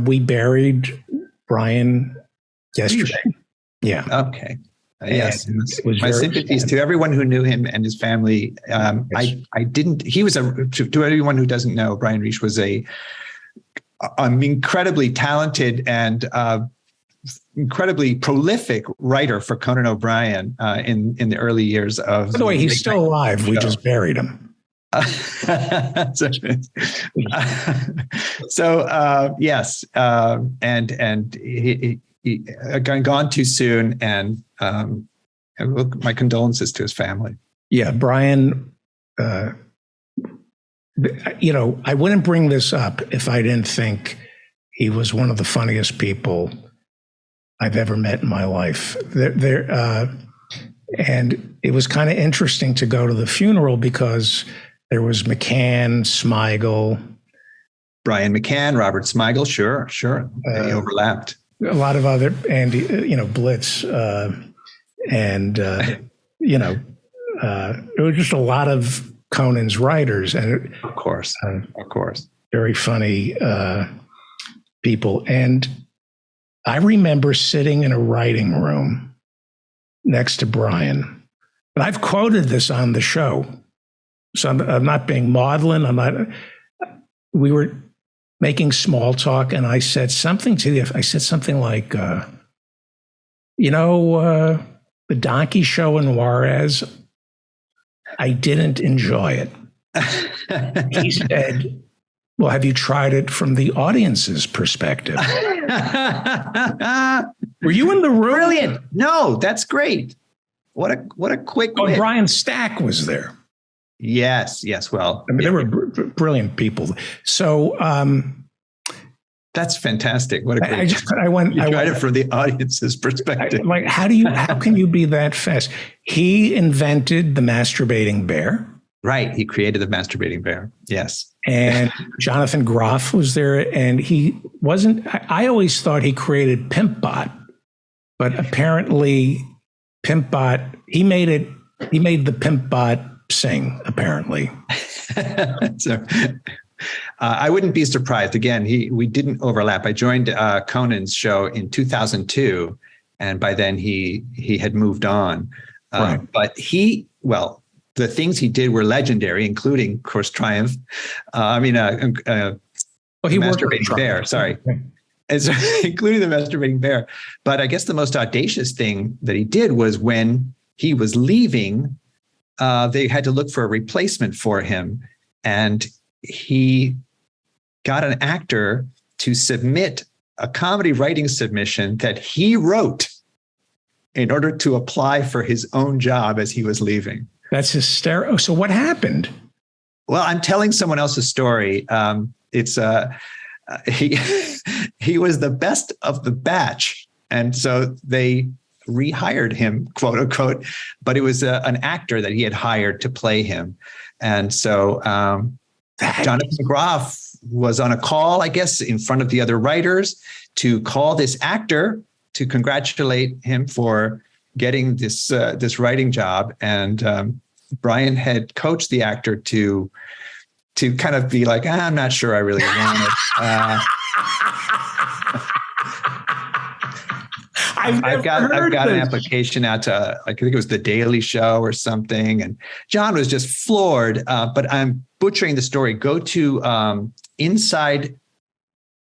We buried Brian yesterday. Yeah. Okay. Yes. My sympathies to everyone who knew him and his family. Yes. I didn't. He was to everyone who doesn't know, Brian Reich was an incredibly talented and incredibly prolific writer for Conan O'Brien in the early years of. By the way, he's still alive. We just buried him. Yes, and he gone too soon, and my condolences to his family. Yeah, Brian. I wouldn't bring this up if I didn't think he was one of the funniest people I've ever met in my life. And it was kind of interesting to go to the funeral because there was McCann, Smigel, Brian McCann, Robert Smigel. Sure. They overlapped. A lot of other, Andy, Blitz, there were just a lot of Conan's writers, and of course, very funny people. And I remember sitting in a writing room next to Brian, but I've quoted this on the show, so I'm not being maudlin. We were making small talk, and I said something like, the donkey show in Juarez, I didn't enjoy it. He said, well, have you tried it from the audience's perspective? Were you in the room? Brilliant. No, that's great. What a quick wit. Brian Stack was there. Yes. Well, there were brilliant people. So that's fantastic. What a great. I tried it from the audience's perspective. How can you be that fast? He invented the masturbating bear. Right. He created the masturbating bear. Yes. And Jonathan Groff was there, and he wasn't. I always thought he created Pimpbot, but apparently Pimpbot, he made the Pimpbot sing, apparently. So I wouldn't be surprised. Again, we didn't overlap. I joined Conan's show in 2002, and by then he had moved on. Right. But the things he did were legendary, including, of course, Triumph. He Masturbating Bear. Sorry. And so, including the Masturbating Bear. But I guess the most audacious thing that he did was when he was leaving, they had to look for a replacement for him. And he got an actor to submit a comedy writing submission that he wrote in order to apply for his own job as he was leaving. That's hysterical. So what happened? Well, I'm telling someone else's story. He was the best of the batch. And so they rehired him, quote unquote, but it was an actor that he had hired to play him. And so Jonathan Groff was on a call, I guess, in front of the other writers to call this actor to congratulate him for getting this writing job. And Brian had coached the actor to kind of be like, I'm not sure I really want it. I've got an application out to, I think it was The Daily Show or something. And John was just floored, but I'm butchering the story. Go to Inside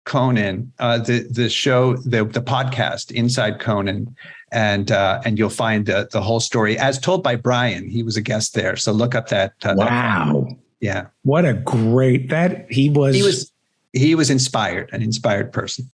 Conan, the show, the podcast Inside Conan, and you'll find the whole story as told by Brian. He was a guest there, so look up that. Wow! Yeah, what a great that he was. He was inspired, an inspired person.